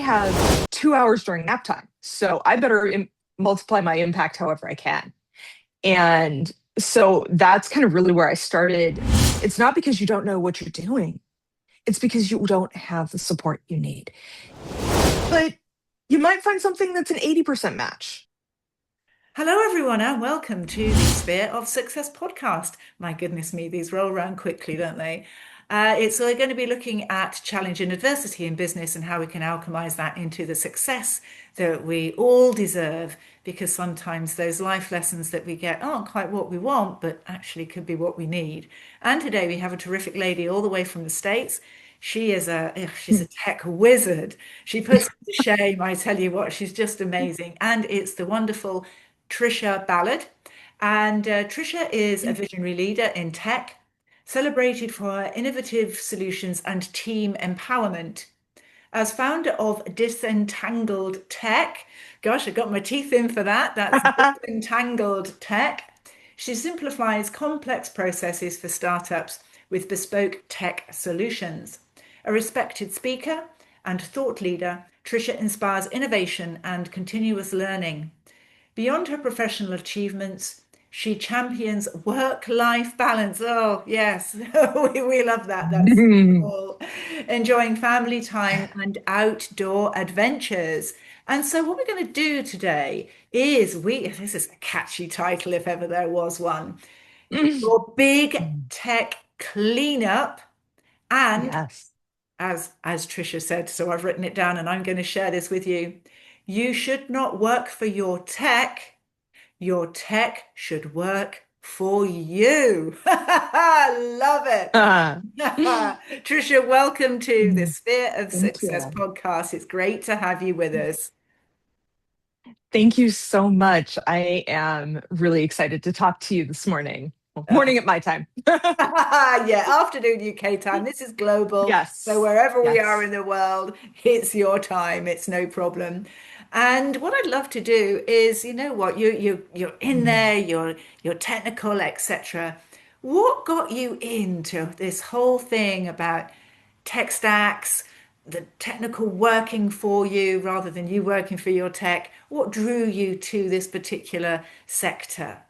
have 2 hours during nap time, so I better multiply my impact however I can. And so that's kind of really where I started. It's not because you don't know what you're doing, it's because you don't have the support you need. But you might find something that's an 80% match. Hello, everyone, and welcome to the Sphere of Success podcast. My goodness me, these roll around quickly, don't they? We're going to be looking at challenge and adversity in business and how we can alchemize that into the success that we all deserve, because sometimes those life lessons that we get aren't quite what we want, but actually could be what we need. And today we have a terrific lady all the way from the States. She's a tech wizard. She puts me to shame, I tell you what, she's just amazing. And it's the wonderful Tricia Ballad. And Tricia is a visionary leader in tech, celebrated for her innovative solutions and team empowerment. As founder of Disentangled Tech, gosh, I got my teeth in for that. That's Disentangled Tech. She simplifies complex processes for startups with bespoke tech solutions. A respected speaker and thought leader, Tricia inspires innovation and continuous learning. Beyond her professional achievements, she champions work-life balance. Oh, yes, we love that. That's cool. Enjoying family time and outdoor adventures. And so what we're going to do today is this is a catchy title if ever there was one. Your big tech cleanup. And Yes. as Tricia said, so I've written it down and I'm going to share this with you. You should not work for your tech should work for you. Love it. Uh, Tricia, welcome to the Sphere of Thank Success you. podcast. It's great to have you with us. Thank you so much. I am really excited to talk to you this morning. Well, Uh, morning at my time. yeah, afternoon UK time. This is global. So Yes. wherever we are Yes. in the world, it's your time. It's no problem. And what I'd love to do is, you know what, you're in there, you're technical, etc. What got you into this whole thing about tech stacks, the technical working for you rather than you working for your tech? What drew you to this particular sector?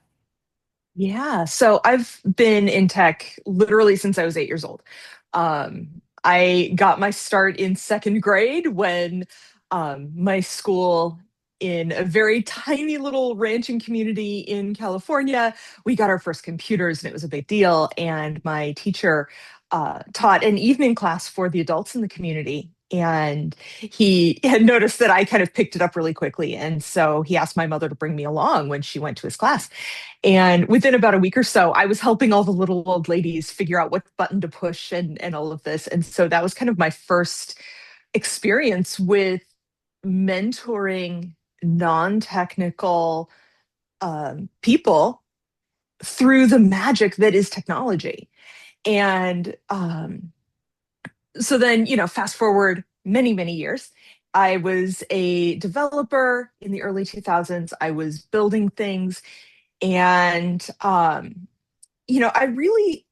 Yeah. So I've been in tech literally since I was 8 years old. I got my start in second grade when my school, in a very tiny little ranching community in California, we got our first computers and it was a big deal. And my teacher taught an evening class for the adults in the community. And he had noticed that I kind of picked it up really quickly. And so he asked my mother to bring me along when she went to his class. And within about a week or so, I was helping all the little old ladies figure out what button to push and all of this. And so that was kind of my first experience with mentoring non-technical people through the magic that is technology. And so then, fast forward many, many years. I was a developer in the early 2000s. I was building things and I really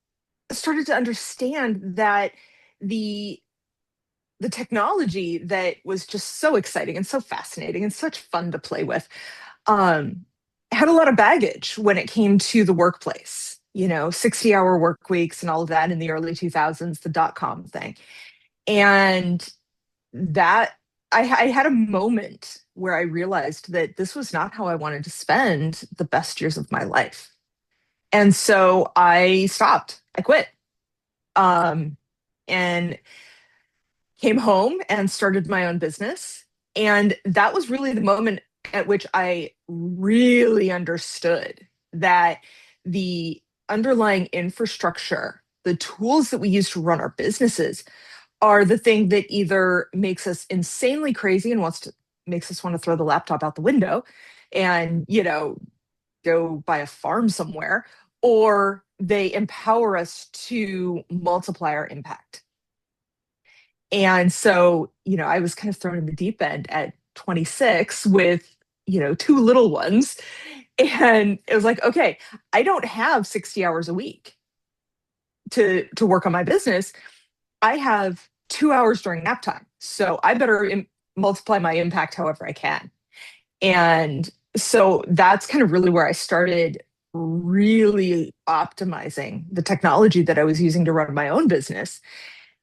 started to understand that the the technology that was just so exciting and so fascinating and such fun to play with um, had a lot of baggage when it came to the workplace. 60-hour work weeks and all of that in the early 2000s, the dot-com thing. And that I had a moment where I realized that this was not how I wanted to spend the best years of my life. And so I stopped. I quit. And came home and started my own business. And that was really the moment at which I really understood that the underlying infrastructure, the tools that we use to run our businesses, are the thing that either makes us insanely crazy and makes us want to throw the laptop out the window and go buy a farm somewhere, or they empower us to multiply our impact. And so, I was kind of thrown in the deep end at 26 with, two little ones. And it was like, okay, I don't have 60 hours a week to work on my business. I have 2 hours during nap time. So I better multiply my impact however I can. And so that's kind of really where I started really optimizing the technology that I was using to run my own business.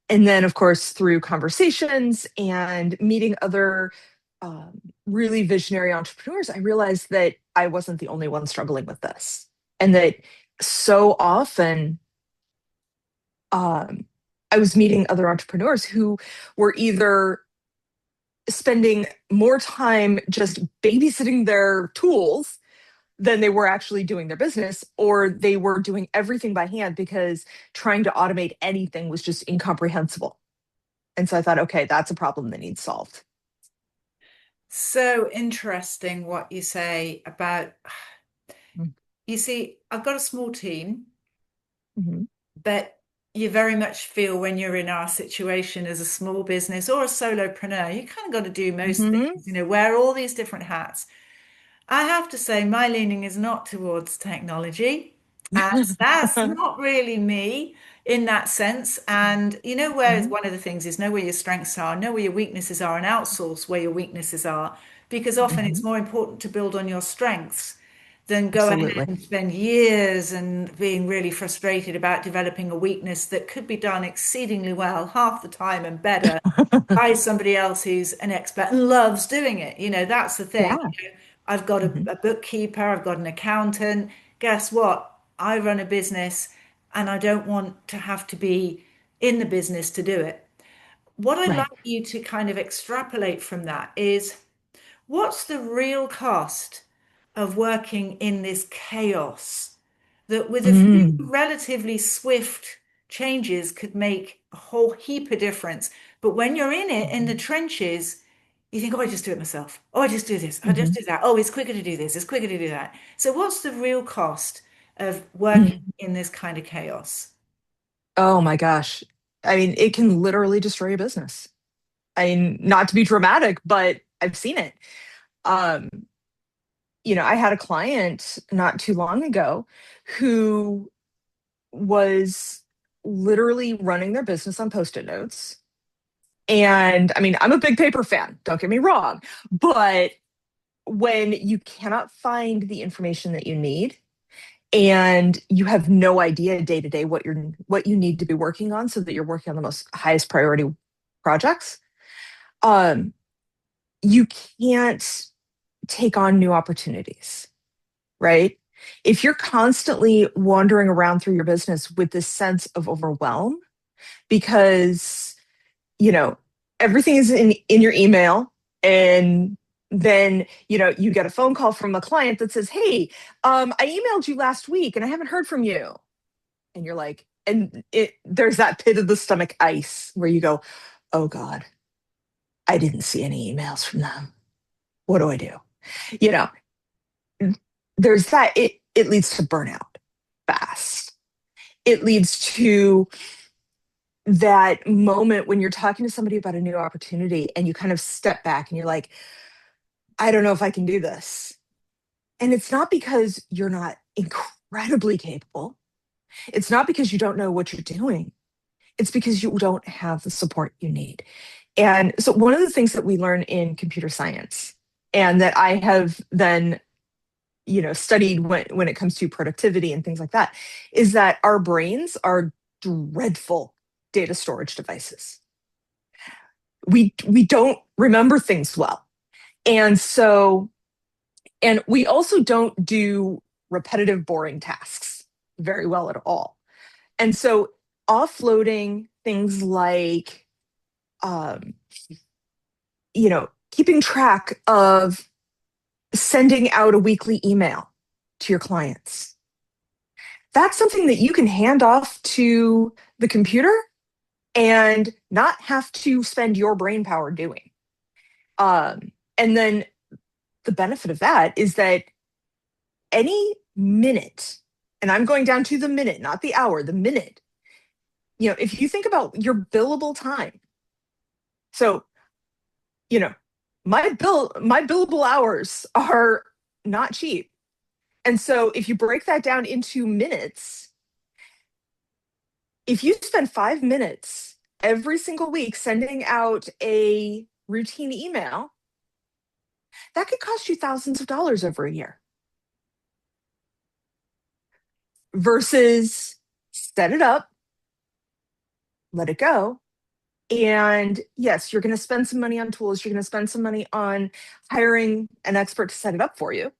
And then, of course, through conversations and meeting other really visionary entrepreneurs, I realized that I wasn't the only one struggling with this. And that so often um, I was meeting other entrepreneurs who were either spending more time just babysitting their tools than they were actually doing their business, or they were doing everything by hand because trying to automate anything was just incomprehensible. And so I thought, okay, that's a problem that needs solved. So interesting what you say about, you see, I've got a small team, Mm-hmm. but you very much feel when you're in our situation as a small business or a solopreneur, you kind of got to do most Mm-hmm. things, wear all these different hats. I have to say, my leaning is not towards technology, and that's not really me in that sense. And where Mm-hmm. one of the things is know where your strengths are, know where your weaknesses are, and outsource where your weaknesses are, because often it's Mm-hmm. more important to build on your strengths than go ahead Absolutely. and spend years and being really frustrated about developing a weakness that could be done exceedingly well half the time and better by somebody else who's an expert and loves doing it. That's the thing. Yeah. I've got Mm-hmm. a bookkeeper, I've got an accountant. Guess what? I run a business and I don't want to have to be in the business to do it. What I'd like Right. you to kind of extrapolate from that is what's the real cost of working in this chaos that with a few Mm-hmm. relatively swift changes could make a whole heap of difference. But when you're in it, in the trenches, you think, oh, I just do it myself. Oh, I just do this. I just Mm-hmm. do that. Oh, it's quicker to do this. It's quicker to do that. So, what's the real cost of working Mm-hmm. in this kind of chaos? Oh my gosh. I mean, it can literally destroy a business. I mean, not to be dramatic, but I've seen it. Um, I had a client not too long ago who was literally running their business on post-it notes. And I mean, I'm a big paper fan, don't get me wrong, but when you cannot find the information that you need and you have no idea day to day what you need to be working on so that you're working on the most highest priority projects, um, you can't take on new opportunities, right? If you're constantly wandering around through your business with this sense of overwhelm because, you know, everything is in your email, and then, you get a phone call from a client that says, "Hey, I emailed you last week and I haven't heard from you." And you're like, and there's that pit of the stomach ice where you go, "Oh God, I didn't see any emails from them. What do I do?" You know, there's that. It leads to burnout fast. It leads to that moment when you're talking to somebody about a new opportunity and you kind of step back and you're like, I don't know if I can do this. And it's not because you're not incredibly capable. It's not because you don't know what you're doing. It's because you don't have the support you need. And so, one of the things that we learn in computer science, and that I have then, studied when it comes to productivity and things like that, is that our brains are dreadful data storage devices. We don't remember things well. And so, and we also don't do repetitive, boring tasks very well at all. And so, offloading things like, um, keeping track of sending out a weekly email to your clients, that's something that you can hand off to the computer and not have to spend your brain power doing. And then the benefit of that is that any minute, and I'm going down to the minute, not the hour, the minute, if you think about your billable time. So, you know, my billable hours are not cheap. And so if you break that down into minutes, if you spend 5 minutes every single week sending out a routine email, that could cost you thousands of dollars over a year versus set it up, let it go. And yes, you're going to spend some money on tools. You're going to spend some money on hiring an expert to set it up for you.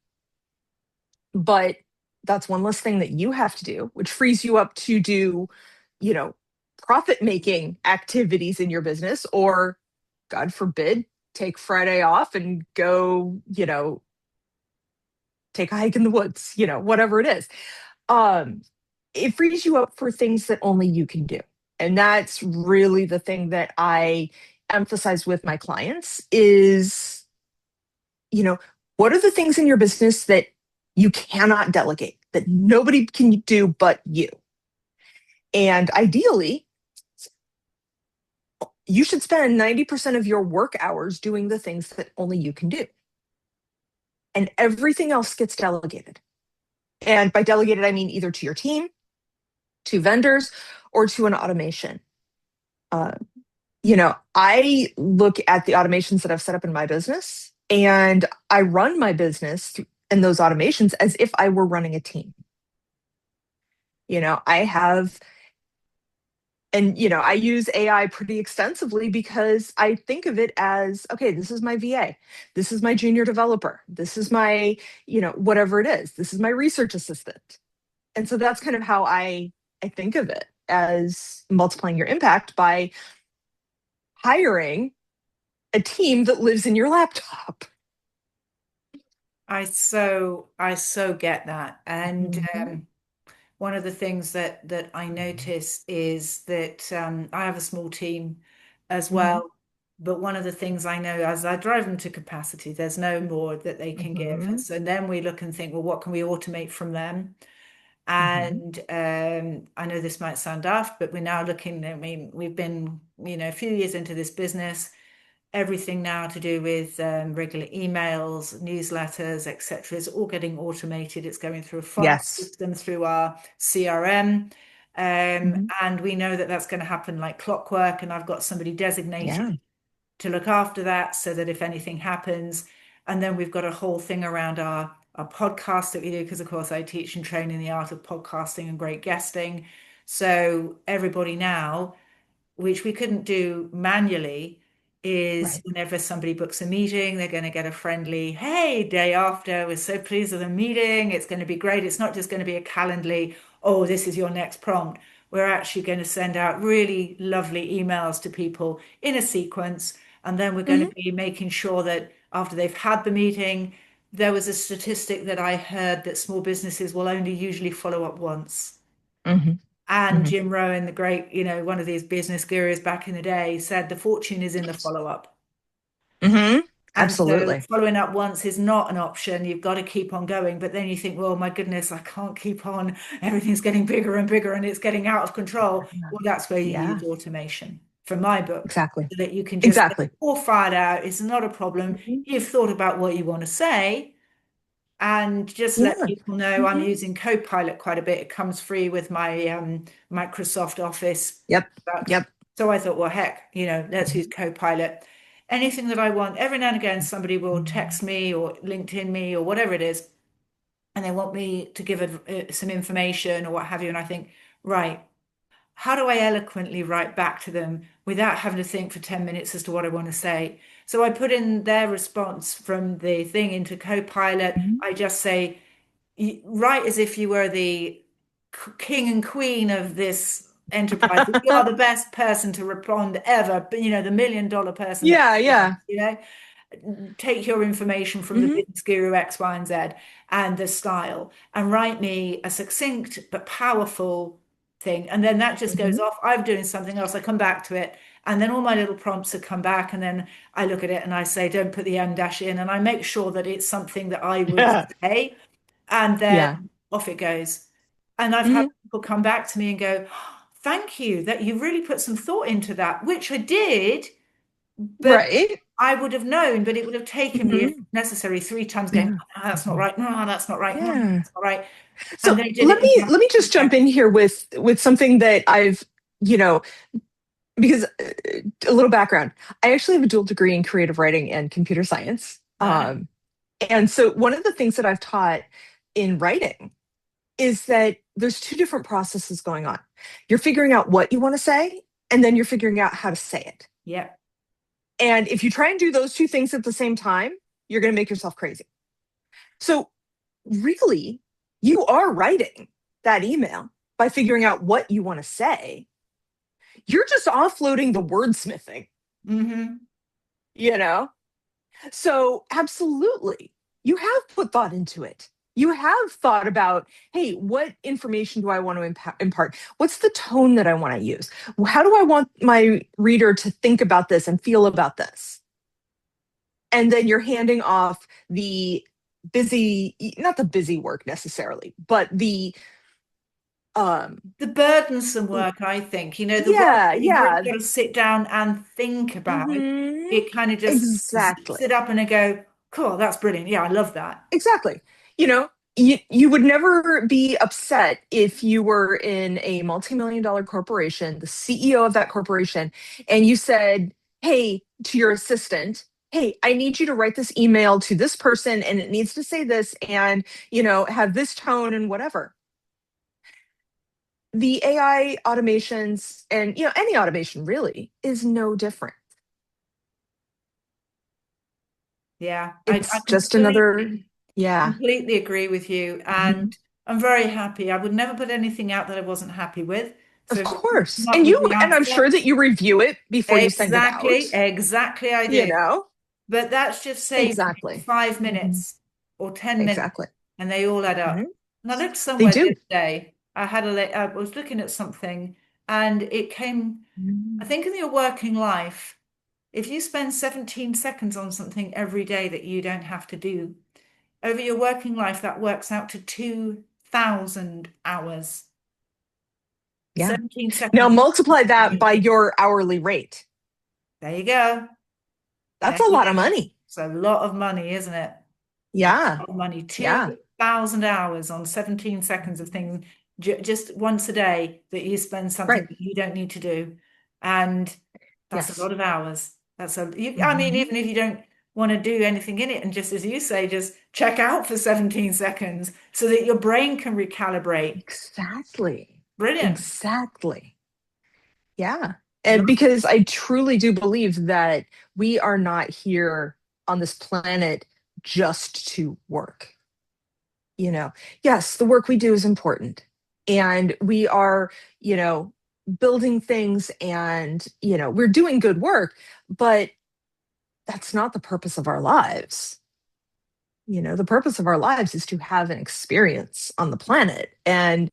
But that's one less thing that you have to do, which frees you up to do, you know, profit making activities in your business, or God forbid, take Friday off and go, take a hike in the woods, whatever it is. Um, it frees you up for things that only you can do. And that's really the thing that I emphasize with my clients is, you know, what are the things in your business that you cannot delegate, that nobody can do but you? And ideally, you should spend 90% of your work hours doing the things that only you can do. And everything else gets delegated. And by delegated, I mean either to your team, to vendors, or to an automation. Uh, I look at the automations that I've set up in my business, and I run my business and those automations as if I were running a team. I have, and I use AI pretty extensively because I think of it as, okay, this is my VA, this is my junior developer, this is my, whatever it is, this is my research assistant. And so that's kind of how I think of it, as multiplying your impact by hiring a team that lives in your laptop. I so get that. And Mhm. one of the things that I notice is that I have a small team as Mhm. well. But one of the things I know as I drive them to capacity, there's no more that they can give. And Mhm. so then we look and think, well, what can we automate from them? Mhm. And I know this might sound daft, but we're now looking, I mean, we've been, a few years into this business, everything now to do with regular emails, newsletters, etc. is all getting automated. It's going through a funnel Yes. system through our CRM. Mhm. And we know that that's going to happen like clockwork. And I've got somebody designated Yeah. to look after that so that if anything happens, and then we've got a whole thing around our podcast that we do, because of course I teach and train in the art of podcasting and great guesting. So everybody now, which we couldn't do manually, is Right. whenever somebody books a meeting, they're going to get a friendly, hey, day after, we're so pleased with the meeting. It's going to be great. It's not just going to be a Calendly, oh, this is your next prompt. We're actually going to send out really lovely emails to people in a sequence. And then we're going to Mhm. be making sure that after they've had the meeting, there was a statistic that I heard that small businesses will only usually follow up once. Mhm. And Mhm. Jim Rohn, the great, one of these business gurus back in the day, said the fortune is in the follow-up. Mhm. And so Absolutely. following up once is not an option. You've got to keep on going. But then you think, well, my goodness, I can't keep on. Everything's getting bigger and bigger and it's getting out of control. Yeah. Well, that's where you Yeah. use automation from my book, Exactly. so that you can just get Exactly. it all fired out. It's not a problem. Mhm. You've thought about what you want to say, and just let Yeah. people know I'm Mhm. using Copilot quite a bit. It comes free with my Microsoft Office. Yep. But Yep. so I thought, well, heck, let's use Mhm. Copilot. Anything that I want, every now and again, somebody will text Mhm. me or LinkedIn me or whatever it is, and they want me to give some information or what have you. And I think, right, how do I eloquently write back to them without having to think for 10 minutes as to what I want to say? So I put in their response from the thing into Copilot. Mhm. I just say, write as if you were the king and queen of this enterprise. You are the best person to respond ever, but the $1 million person that, Yeah. Yeah. take your information from the Mhm. business guru X, Y, and Z and the style and write me a succinct but powerful thing. And then that just goes Mhm. off. I'm doing something else. I come back to it. And then all my little prompts have come back. And then I look at it and I say, don't put the M dash in. And I make sure that it's something that I would Yeah. say. And then Yeah. off it goes. And I've had Mhm. people come back to me and go, thank you that you really put some thought into that, which I did. But Right. I would have known, but it would have taken me, if Mhm. necessary, three times going, Yeah. "No, that's not Mhm. right. No, that's not right. No, Yeah. that's not right." So And they did let it in me about let me just 2 jump in seconds. here with something that I've, you know, because a little background, I actually have a dual degree in creative writing and computer science. Right. And so one of the things that I've taught in writing is that there's two different processes going on. You're figuring out what you want to say, and then you're figuring out how to say it. Yep. And if you try and do those two things at the same time, you're going to make yourself crazy. So, really, you are writing that email by figuring out what you want to say. You're just offloading the wordsmithing, Hmm. you know? So, absolutely, you have put thought into it. You have thought about, hey, what information do I want to impart? What's the tone that I want to use? How do I want my reader to think about this and feel about this? And then you're handing off the busy, not the busy work necessarily, but the um The burdensome work, I think, the work yeah, that you've really yeah. got to sit down and think about, Hmm. it kind of just zips it Exactly. up and I go, cool, that's brilliant. Yeah, I love that. Exactly. You know, you would never be upset if you were in a multi-million dollar corporation, the CEO of that corporation, and you said, hey, to your assistant, hey, I need you to write this email to this person and it needs to say this and, have this tone and whatever. The AI automations and, any automation really is no different. Yeah, I It's just another, yeah, completely agree with you. mhm, And I'm very happy. I would never put anything out that I wasn't happy with. So of if it doesn't course. come up And with the I'm answer, sure that you review it before you send it out, exactly I you do. know? But that's just saved me Exactly. 5 minutes Mhm. or 10 minutes, Exactly. and they all add Mhm. up. And I looked They somewhere the do. other day. I was looking at something, and it came, I Mhm. think in your working life, if you spend 17 seconds on something every day that you don't have to do, over your working life, that works out to 2,000 hours. Yeah. 17 Now seconds. multiply that by your hourly rate. There you go. There That's a you lot of go. money. It's a lot of money, isn't it? A Yeah. lot of money. Yeah. 2,000 hours on 17 seconds of things just once a day that you spend something Right. that you don't need to do. And that's a Yes. lot of hours. I mean, Mhm. even if you don't want to do anything in it, and just as you say, just check out for 17 seconds so that your brain can recalibrate. Exactly. Brilliant. Exactly. Yeah. And Love. because I truly do believe that we are not here on this planet just to work. You know, yes, the work we do is important. And we are, you know, building things and, we're doing good work, but that's not the purpose of our lives. The purpose of our lives is to have an experience on the planet. And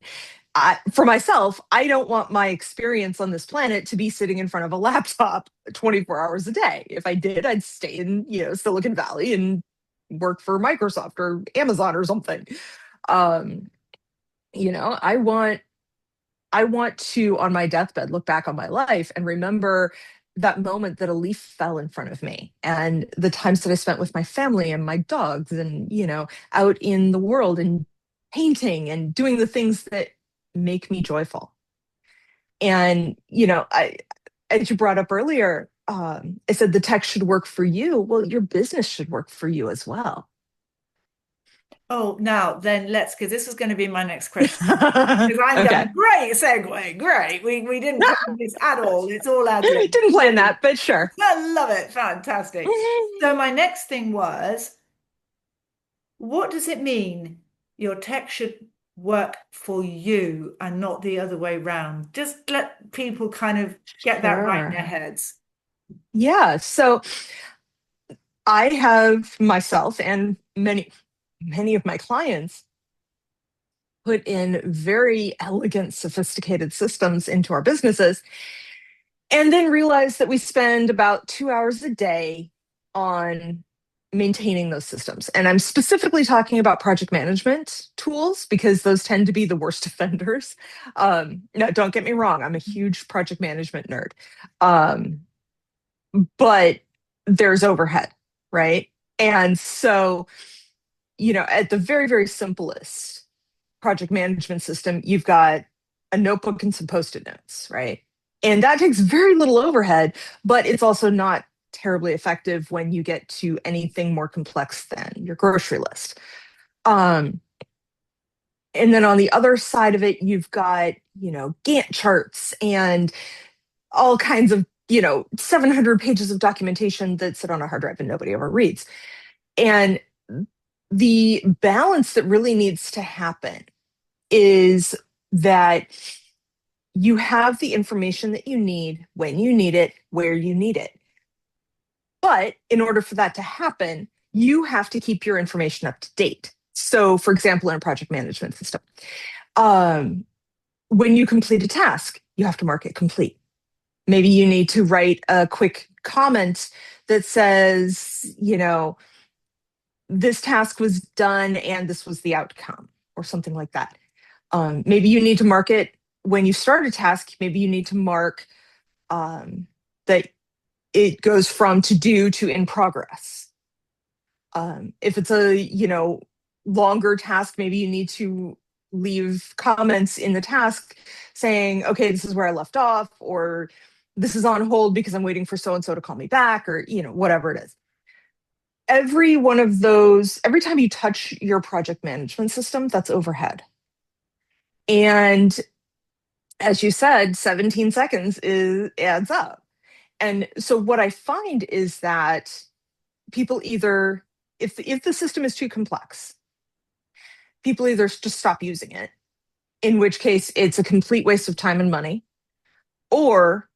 for myself, I don't want my experience on this planet to be sitting in front of a laptop 24 hours a day. If I did, I'd stay in, Silicon Valley and work for Microsoft or Amazon or something. Um, I want to, on my deathbed, look back on my life and remember that moment that a leaf fell in front of me and the times that I spent with my family and my dogs and, out in the world and painting and doing the things that make me joyful. And, as you brought up earlier, I said the tech should work for you. Well, your business should work for you as well. Oh, now then because this is going to be my next question. Because I'm Okay. going, great segue, great. We didn't plan this at all. It's all ad lib. Didn't plan Brilliant. that, but sure. I love it. Fantastic. So my next thing was, what does it mean your tech should work for you and not the other way round? Just let people kind of get that right in their Sure. heads. Yeah. So I have myself and many of my clients put in very elegant, sophisticated systems into our businesses, and then realize that we spend about 2 hours a day on maintaining those systems. And I'm specifically talking about project management tools because those tend to be the worst offenders. No, don't get me wrong, I'm a huge project management nerd. Um, but there's overhead, right? And so, at the very, very simplest project management system, you've got a notebook and some post-it notes, right? And that takes very little overhead, but it's also not terribly effective when you get to anything more complex than your grocery list. Um, and then on the other side of it, you've got, Gantt charts and all kinds of, 700 pages of documentation that sit on a hard drive and nobody ever reads. And the balance that really needs to happen is that you have the information that you need when you need it, where you need it. But in order for that to happen, you have to keep your information up to date. So, for example, in a project management system, um, when you complete a task, you have to mark it complete. Maybe you need to write a quick comment that says, this task was done and this was the outcome, or something like that. Maybe you need to mark it when you start a task. Maybe you need to mark that it goes from to do to in progress. If it's a longer task, maybe you need to leave comments in the task saying, okay, this is where I left off, or this is on hold because I'm waiting for so and so to call me back, or whatever it is. Every one of those, every time you touch your project management system, that's overhead. And as you said, 17 seconds adds up. And so what I find is that people either, if the system is too complex, people either just stop using it, in which case it's a complete waste of time and money, or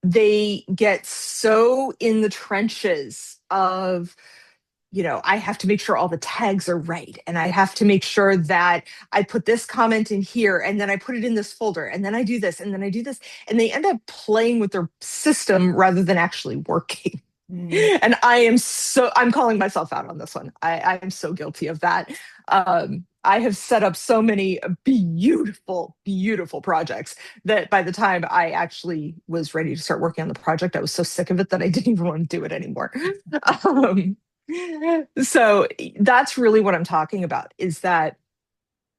they get so in the trenches of, I have to make sure all the tags are right. And I have to make sure that I put this comment in here and then I put it in this folder and then I do this and then I do this. And they end up playing with their system rather than actually working. Mm. And I'm calling myself out on this one. I'm so guilty of that. I have set up so many beautiful, beautiful projects that by the time I actually was ready to start working on the project, I was so sick of it that I didn't even want to do it anymore. um, so that's really what I'm talking about, is that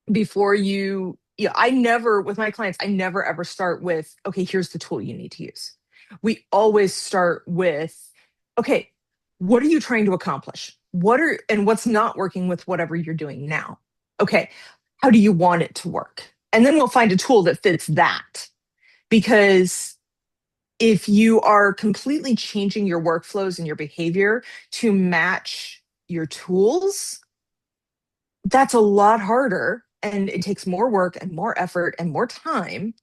before I never, with my clients, I never ever start with, okay, here's the tool you need to use. We always start with, okay, what are you trying to accomplish? And what's not working with whatever you're doing now? Okay, how do you want it to work? And then we'll find a tool that fits that. Because if you are completely changing your workflows and your behavior to match your tools, that's a lot harder and it takes more work and more effort and more time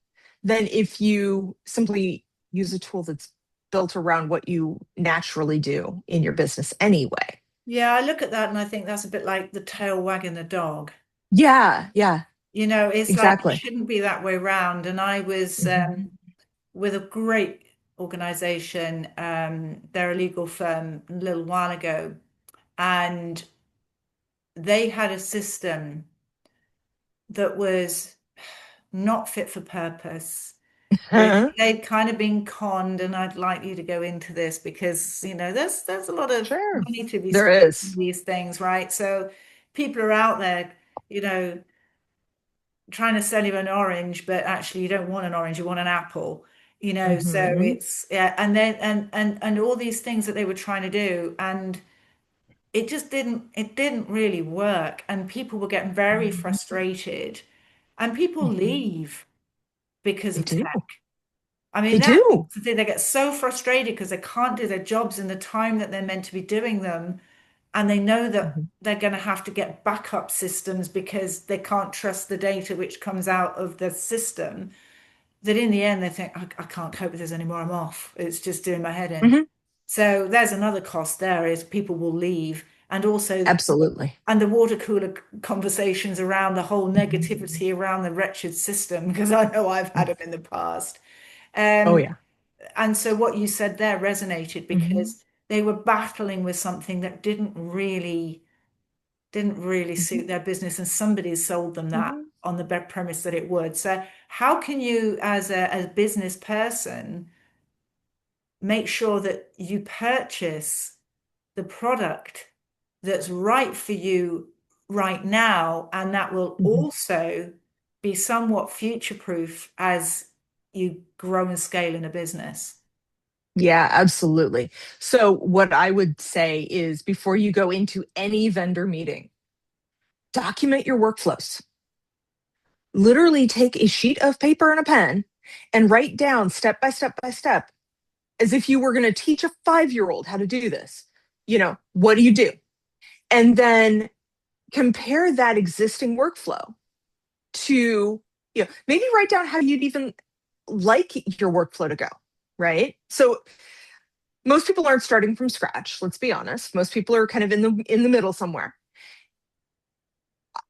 than if you simply use a tool that's built around what you naturally do in your business anyway. Yeah, I look at that and I think that's a bit like the tail wagging the dog. Yeah, yeah, It's like it exactly. shouldn't be that way round. And I was Mhm. with a great organization, they're a legal firm a little while ago, and they had a system that was not fit for purpose. They'd kind of been conned, and I'd like you to go into this because, there's a lot of Sure. money to be There spent on is. these things, right? So people are out there, you know, trying to sell you an orange, but actually you don't want an orange, you want an apple, so Hmm. it's yeah, and then and all these things that they were trying to do, and it didn't really work, and people were getting very frustrated, and people Hmm. leave because They of do. tech. I mean, They that's do. the thing. They get so frustrated because they can't do their jobs in the time that they're meant to be doing them. And they know that Hmm. they're going to have to get backup systems because they can't trust the data which comes out of the system. That in the end, they think, I can't cope with this anymore. I'm off. It's just doing my head in. Hmm. So there's another cost there is people will leave. And also, Absolutely. and the water cooler conversations around the whole Mhm. negativity around the wretched system, because I know I've had them in the past. Oh, Um, yeah. and so what you said there resonated Hmm. because they were battling with something that didn't really Hmm. suit their business, and somebody sold them that Hmm. on the premise that it would. So how can you, as a business person, make sure that you purchase the product that's right for you right now, and that will Hmm. also be somewhat future proof as you grow and scale in a business. Yeah, absolutely. So what I would say is before you go into any vendor meeting, document your workflows. Literally take a sheet of paper and a pen and write down step by step by step as if you were going to teach a 5-year-old how to do this. What do you do? And then compare that existing workflow to, maybe write down how you'd even like your workflow to go, right? So most people aren't starting from scratch, let's be honest. Most people are kind of in the middle somewhere.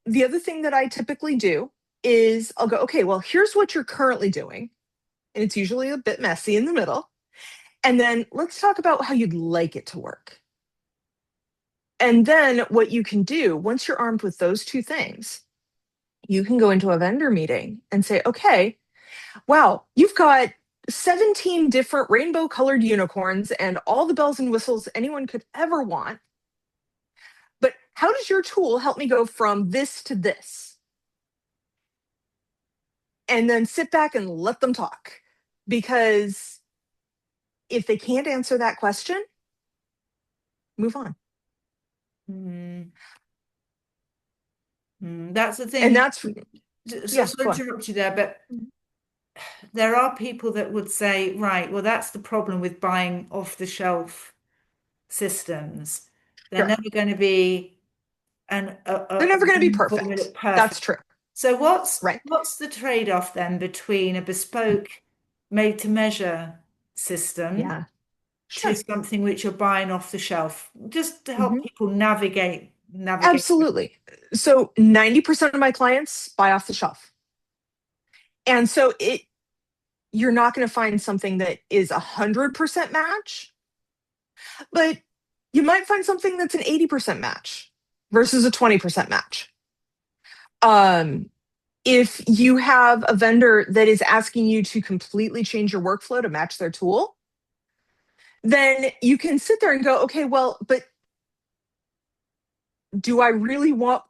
The other thing that I typically do is I'll go, okay, well, here's what you're currently doing. And it's usually a bit messy in the middle. And then let's talk about how you'd like it to work. And then what you can do once you're armed with those two things, you can go into a vendor meeting and say, okay, wow, you've got 17 different rainbow colored unicorns and all the bells and whistles anyone could ever want. But how does your tool help me go from this to this? And then sit back and let them talk. Because if they can't answer that question, move on. Mm. That's the And thing. that's, So, yeah, sorry go to on. interrupt you there, but there are people that would say, right, well, that's the problem with buying off the shelf systems. They're Sure. never going to be They're a never going to be one formula perfect. perfect. That's true. So Right. what's the trade-off then between a bespoke made to measure system Yeah, to sure. something which you're buying off the shelf, just to help Mhm. people navigate. Absolutely. So 90% of my clients buy off the shelf. And so you're not going to find something that is 100% match, but you might find something that's an 80% match versus a 20% match. Um, if you have a vendor that is asking you to completely change your workflow to match their tool, then you can sit there and go, okay, well, but do I really want,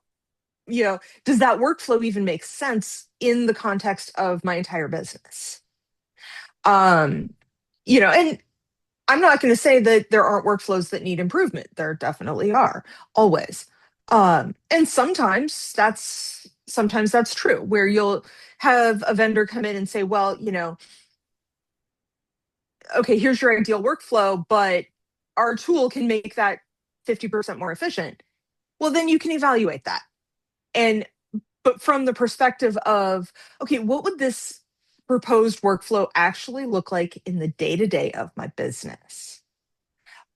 does that workflow even make sense in the context of my entire business? Um, and I'm not going to say that there aren't workflows that need improvement. There definitely are, always. And sometimes that's true, where you'll have a vendor come in and say, well, okay, here's your ideal workflow, but our tool can make that 50% more efficient. Well, then you can evaluate that. And but from the perspective of, okay, what would this proposed workflow actually look like in the day-to-day of my business?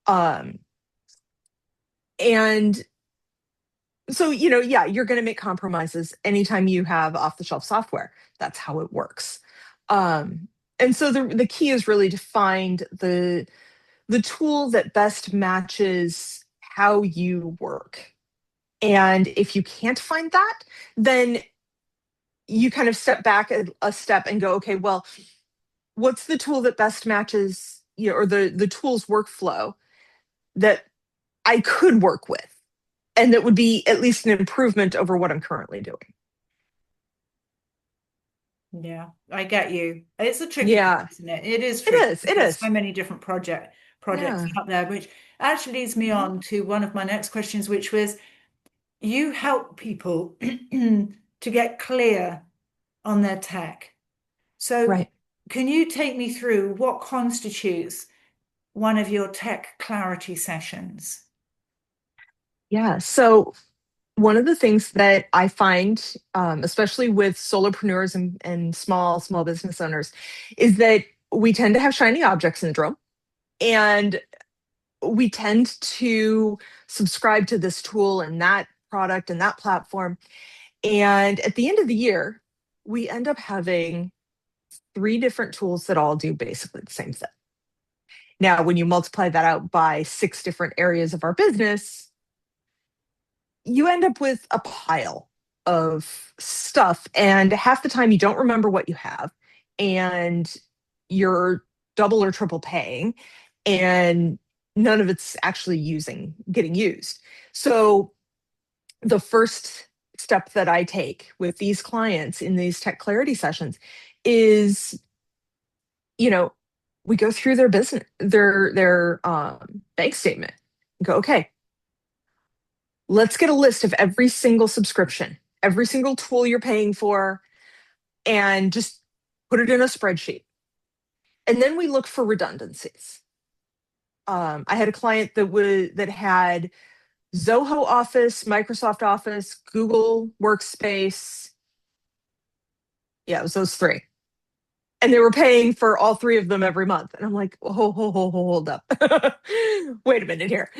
Um, and so, yeah, you're going to make compromises anytime you have off-the-shelf software. That's how it works. Um, and so the key is really to find the tool that best matches how you work. And if you can't find that, then you kind of step back a step and go, okay, well, what's the tool that best matches, or the tool's workflow that I could work with and that would be at least an improvement over what I'm currently doing. Yeah, I get you. It's a tricky one, Yeah, isn't it? It is it tricky. is. It There's so is. many different projects Yeah. out there, which actually leads me Mhm. on to one of my next questions, which was you help people to get clear on their tech. So Right. can you take me through what constitutes one of your tech clarity sessions? Yeah. So one of the things that I find, especially with solopreneurs and small business owners, is that we tend to have shiny object syndrome, and we tend to subscribe to this tool and that product and that platform. And at the end of the year, we end up having 3 different tools that all do basically the same thing. Now, when you multiply that out by 6 different areas of our business, you end up with a pile of stuff. And half the time, you don't remember what you have. And you're double or triple paying. And none of it's actually getting used. So, the first step that I take with these clients in these tech clarity sessions is you know, we go through their business, their bank statement and go, okay, let's get a list of every single subscription, every single tool you're paying for, and just put it in a spreadsheet. And then we look for redundancies. I had a client that had Zoho Office, Microsoft Office, Google Workspace. Yeah, it was those three. And they were paying for all three of them every month. And I'm like, hold up. Wait a minute here.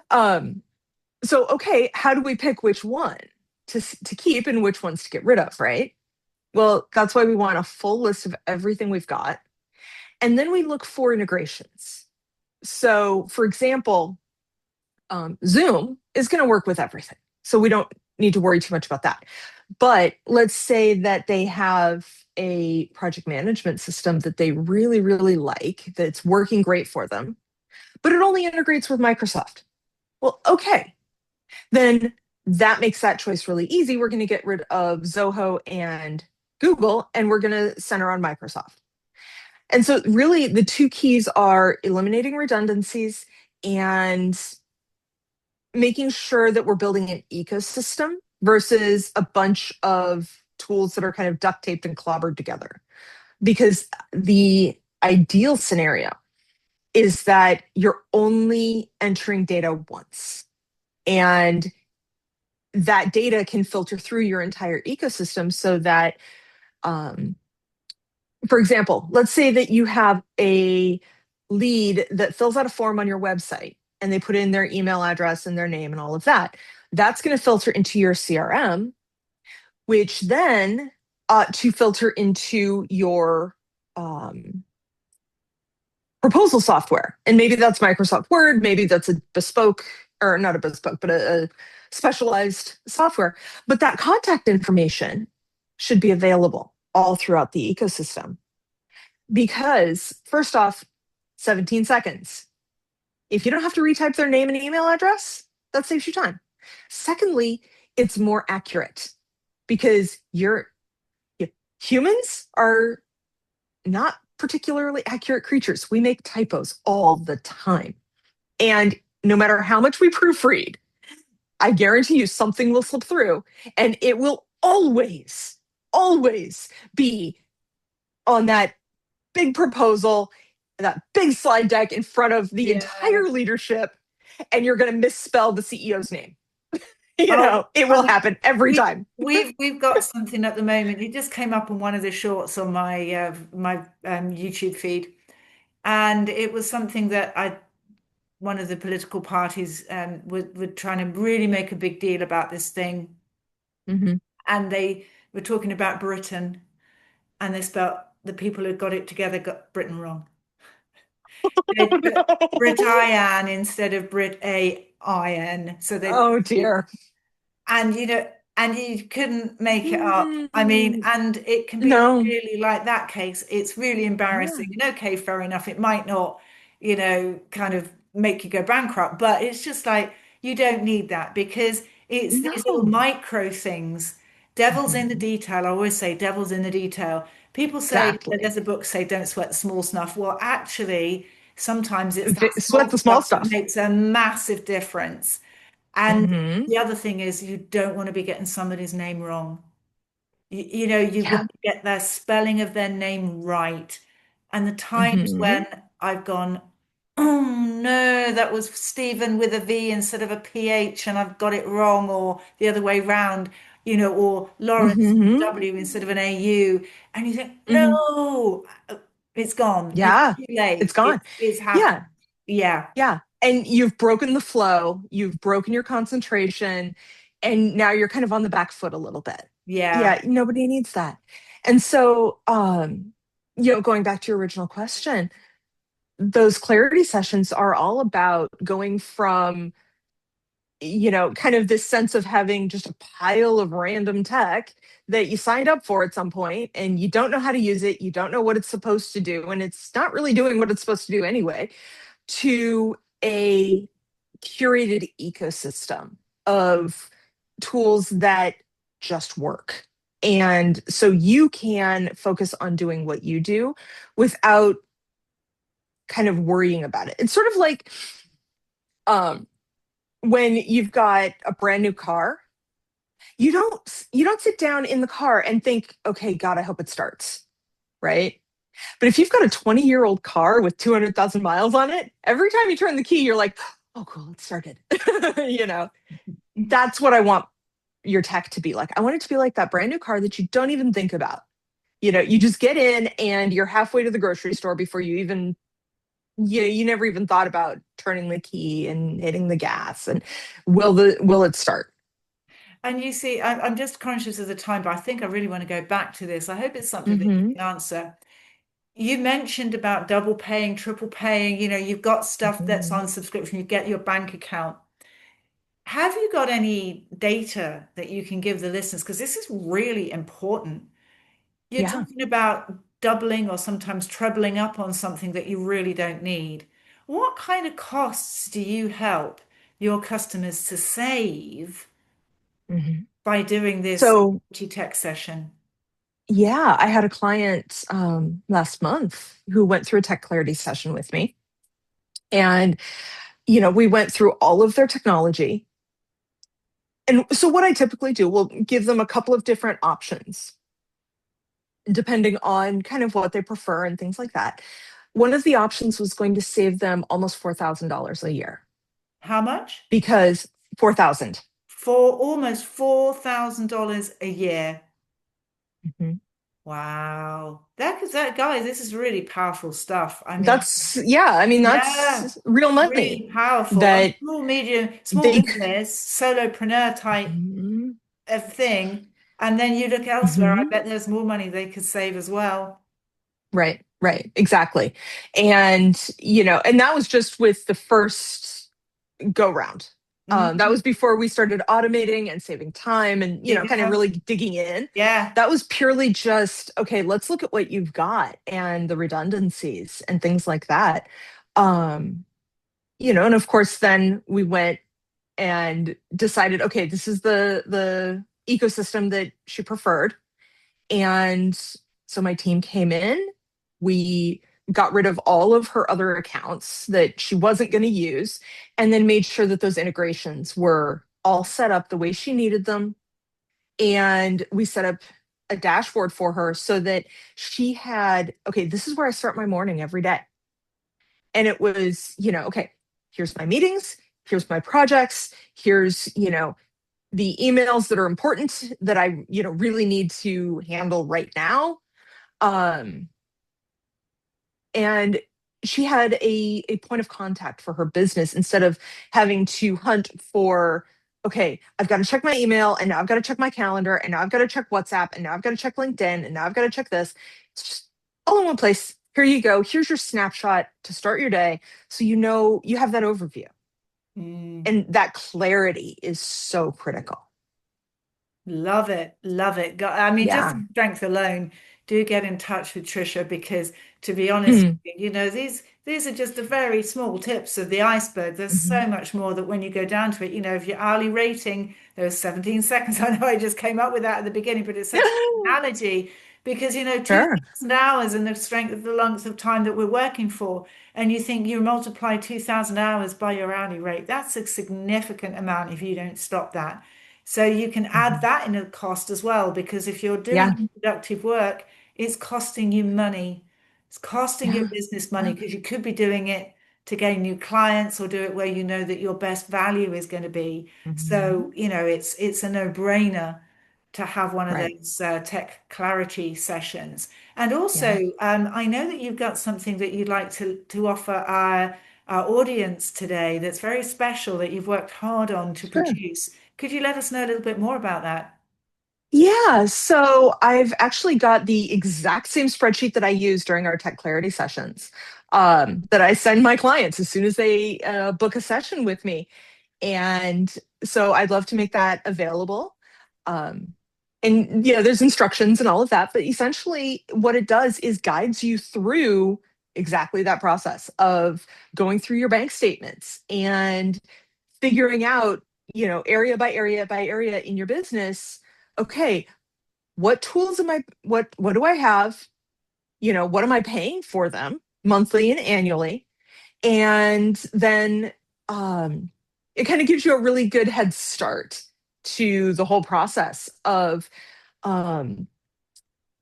Um, so, okay, how do we pick which one to keep and which ones to get rid of, right? Well, that's why we want a full list of everything we've got. And then we look for integrations. So, for example, Zoom is going to work with everything. So we don't need to worry too much about that. But let's say that they have a project management system that they really, really like, that's working great for them, but it only integrates with Microsoft. Well, okay, then that makes that choice really easy. We're going to get rid of Zoho and Google, and we're going to center on Microsoft. And so, really, the two keys are eliminating redundancies and making sure that we're building an ecosystem versus a bunch of tools that are kind of duct taped and clobbered together. Because the ideal scenario is that you're only entering data once, and that data can filter through your entire ecosystem so that, um, for example, let's say that you have a lead that fills out a form on your website and they put in their email address and their name and all of that. That's going to filter into your CRM, which then ought to filter into your proposal software. And maybe that's Microsoft Word, maybe that's a bespoke, or not a bespoke, but a specialized software. But that contact information should be available all throughout the ecosystem. Because, first off, 17 seconds. If you don't have to retype their name and email address, that saves you time. Secondly, it's more accurate because humans are not particularly accurate creatures. We make typos all the time. And no matter how much we proofread, I guarantee you something will slip through, and it will always, always be on that big proposal, that big slide deck in front of the Yeah. entire leadership, and you're going to misspell the CEO's name. Oh, It I will mean, happen every time. we've got something at the moment. It just came up on one of the shorts on my YouTube feed, and it was something that I one of the political parties were trying to really make a big deal about this thing, Mm-hmm. and they were talking about Britain, and they spelt the people who got it together got Britain wrong. They put Brit-Ian instead of Brit-A-I-N, so they Oh dear. and and you couldn't make it up. I mean, Mm, and it can be no. really like that case, it's really Yeah. embarrassing. And okay, fair enough, it might not, kind of make you go bankrupt, but it's just like you don't need that because it's these little No. micro things. Devil's in the Mhm. detail. I always say devil's in the detail. People say Exactly. there's a book say don't sweat the small stuff. Well, actually, sometimes it's that Sweat small the small stuff that stuff. makes a massive difference. And Hmm. the other thing is you don't want to be getting somebody's name wrong. You Yeah. want to get their spelling of their name right. And the times Hmm. when I've gone, oh no, that was Stephen with a V instead of a PH and I've got it wrong, or the other way round, or Lawrence with a Hmm. W instead of an AU. And you think, Hmm. no, it's gone. It's Yeah. too It's late. gone. It's happened. Yeah. Yeah, Yeah. And you've broken the flow, you've broken your concentration, and now you're kind of on the back foot a little bit. yeah. Yeah, nobody needs that. And so, going back to your original question, those clarity sessions are all about going from, kind of this sense of having just a pile of random tech that you signed up for at some point and you don't know how to use it, you don't know what it's supposed to do, and it's not really doing what it's supposed to do anyway, to a curated ecosystem of tools that just work. And so you can focus on doing what you do without kind of worrying about it. It's sort of like um, when you've got a brand new car, you don't sit down in the car and think, okay, God, I hope it starts, right? But if you've got a 20-year-old car with 200,000 miles on it, every time you turn the key, you're like, oh, cool, it started. you know, that's what I want your tech to be like. I want it to be like that brand new car that you don't even think about. You just get in and you're halfway to the grocery store before you never even thought about turning the key and hitting the gas and will it start? And you see, I'm just conscious of the time, but I think I really want to go back to this. I hope it's something that you Hmm. can answer. You mentioned about double paying, triple paying, you've got stuff that's Hmm. on subscription, you get your bank account. Have you got any data that you can give the listeners? Because this is really important. You're Yeah. talking about doubling or sometimes trebling up on something that you really don't need. What kind of costs do you help your customers to save Hmm. by doing this So tech session? yeah, I had a client last month who went through a tech clarity session with me. And, we went through all of their technology. And so what I typically do, will give them a couple of different options, depending on kind of what they prefer and things like that. One of the options was going to save them almost $4,000 a year How much? because 4,000. For almost $4,000 a year. Mhm. Wow. That guys, this is really powerful stuff. I mean, Yeah, I mean, yeah, that's real money really powerful. A that small they, business, solopreneur type mhm, of thing. And then you look elsewhere, I mhm. bet there's more money they could save as well. Right, right, exactly. And that was just with the first go round. That Mhm. was before we started automating and saving time and, kind of Yeah, really digging in. yeah. That was purely just, okay, let's look at what you've got and the redundancies and things like that. Um, and of course, then we went and decided, okay, this is the ecosystem that she preferred. And so my team came in, we got rid of all of her other accounts that she wasn't going to use, and then made sure that those integrations were all set up the way she needed them. And we set up a dashboard for her so that she had, okay, this is where I start my morning every day. And it was, okay, here's my meetings, here's my projects, here's, the emails that are important that I, really need to handle right now. Um, and she had a point of contact for her business instead of having to hunt for, okay, I've got to check my email and now I've got to check my calendar and now I've got to check WhatsApp and now I've got to check LinkedIn and now I've got to check this. It's just all in one place. Here you go. Here's your snapshot to start your day. So you have that overview. Mm. And that clarity is so critical. Love it. Love it. I mean, just Yeah. strength alone, do get in touch with Tricia because to be honest, Mm-hmm. these are just the very small tips of the iceberg. There's so much more that when you go down to it, if your hourly rating, there was 17 seconds. I know I just came up with that at the beginning, but it's such an analogy because Sure. 2,000 hours and the strength of the length of time that we're working for, and you think you multiply 2,000 hours by your hourly rate, that's a significant amount if you don't stop that. So you can add Mhm. that in a cost as well, because if you're Yeah. doing productive work, it's costing you money. It's costing your Yeah. business money Yeah. because you could be doing it to gain new clients or do it where you know that your best value is going to be. Mhm. So, it's a no-brainer to have one of Right. those tech clarity sessions. And also, Yeah. I know that you've got something that you'd like to offer our audience today that's very special that you've worked hard on to Sure. produce. Could you let us know a little bit more about that? Yeah, so I've actually got the exact same spreadsheet that I use during our tech clarity sessions, that I send my clients as soon as they book a session with me. And so I'd love to make that available. Um, and, there's instructions and all of that, but essentially what it does is guides you through exactly that process of going through your bank statements and figuring out, area by area by area in your business. Okay, what tools am I, what do I have? What am I paying for them monthly and annually? And then it kind of gives you a really good head start to the whole process of, um,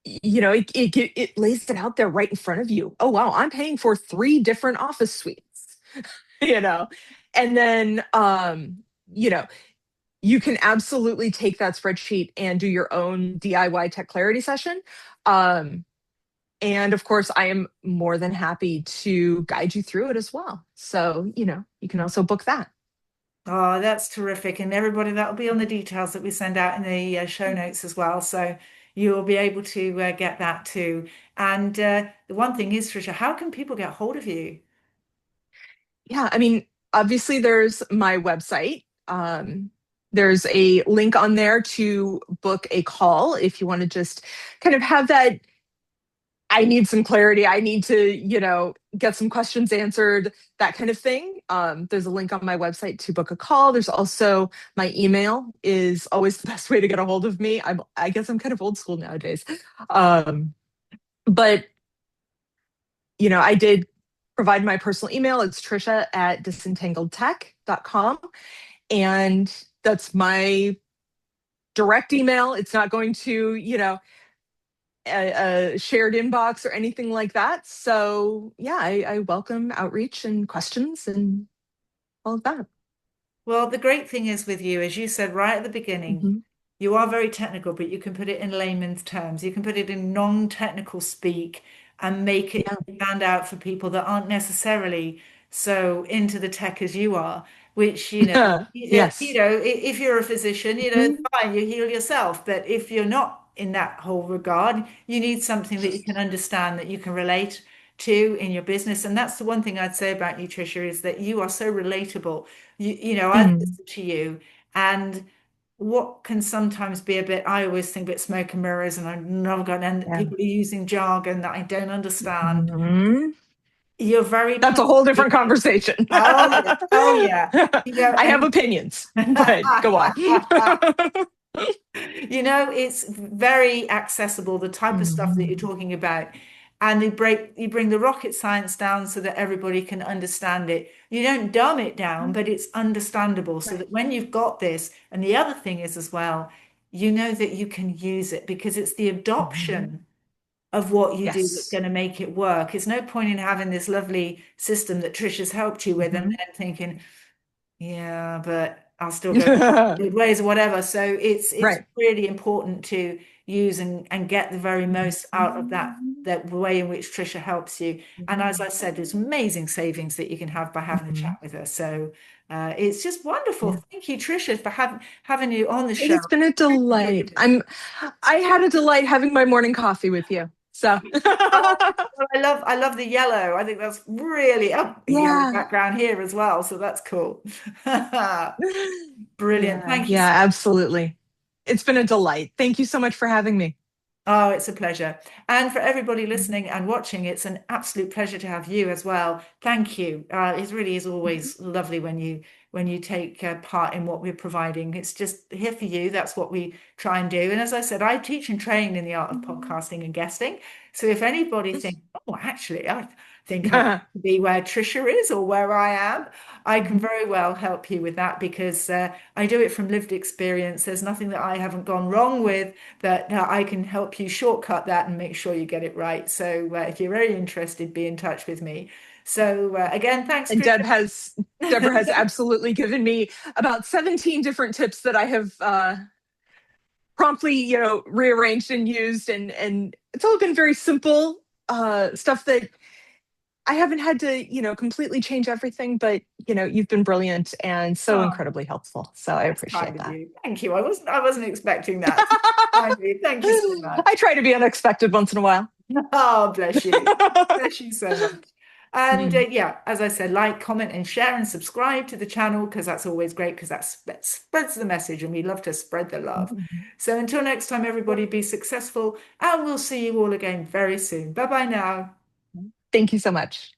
it lays it out there right in front of you. Oh, wow, I'm paying for three different office suites, you know, and then, you know, you can absolutely take that spreadsheet and do your own DIY tech clarity session. Um, and of course, I am more than happy to guide you through it as well. So, you can also book that. Oh, that's terrific. And everybody, that'll be on the details that we send out in the show notes as well. So you will be able to get that too. And the one thing is, Tricia, how can people get hold of you? Yeah, I mean, obviously, there's my website. There's a link on there to book a call if you want to just kind of have that. I need some clarity. I need to, get some questions answered, that kind of thing. There's a link on my website to book a call. There's also my email is always the best way to get a hold of me. I guess I'm kind of old school nowadays. But, I did provide my personal email. It's Tricia at disentangledtech.com. And that's my direct email. It's not going to, a shared inbox or anything like that. So yeah, I welcome outreach and questions and all of that. Well, the great thing is with you, as you said right at the beginning, Hmm. you are very technical, but you can put it in layman's terms. You can put it in non-technical speak and make it Yeah. stand out for people that aren't necessarily so into the tech as you are, which, Yes. if you're a physician, Mhm. fine, you heal yourself. But if you're not in that whole regard, you need something that you can understand, that you can relate to in your business. And that's the one thing I'd say about you, Tricia, is that you are so relatable. I Mhm. listen to you and what can sometimes be a bit, I always think a bit smoke and mirrors, and I'm not going to end Yeah. people are using jargon that I don't understand. Mhm. You're very That's a whole different conversation. oh yeah, oh yeah. I have And opinions, but go on. it's very accessible, the type of stuff that you're Mhm. talking about. And you bring the rocket science down so that everybody can understand it. You don't dumb it down, but it's understandable so Right. that when you've got this, and the other thing is as well, you know that you can use it because it's the Mhm. adoption of what you do that's Yes. going to make it work. It's no point in having this lovely system that Trisha's helped you with and Mhm. then thinking, yeah, but I'll still go good ways or whatever. So it's Right. really important to use and get the very most out of that way in which Trisha helps you. And as I said, there's amazing savings that you can have by having a chat Mhm. with her. So it's just wonderful. Yeah. Thank you, Trisha, for having you on the It show. has been a Really enjoyed delight. it. I had a delight having my morning coffee with you. So Oh, well, I love the yellow. I think that's really a yellow yeah. background here as well. So that's cool. Brilliant. Yeah, Thank you so yeah, absolutely. It's been a delight. Thank you so much for having me. Oh, it's a pleasure. And for everybody Mhm. listening and watching, it's an absolute pleasure to have you as well. Thank you. It really is Mhm. always lovely when you take part in what we're providing. It's just here for you. That's what we try and do. And as I said, I teach and train in the art of podcasting and guesting. So if anybody thinks, oh, actually, I think I'd like to be where Trisha is or where I am, I can Mhm. very well help you with that because I do it from lived experience. There's nothing that I haven't gone wrong with that I can help you shortcut that and make sure you get it right. So if you're very interested, be in touch with me. So again, thanks, And Trisha. Deborah has absolutely given me about 17 different tips that I have promptly, rearranged and used, and it's all been very simple stuff that I haven't had to, completely change everything, but you've been brilliant and so Oh, incredibly helpful. So I that's kind appreciate of that. you. Thank you. I wasn't expecting that. Kind of you. Thank you so I much. try to be unexpected once in a while. Oh, bless you. Bless you so much. And Mm. yeah, as I said, like, comment, and share and subscribe to the channel because that's always great because that spreads the message and we love to spread the love. So until next time, everybody be successful and we'll see you all again very soon. Bye bye now. Thank you so much.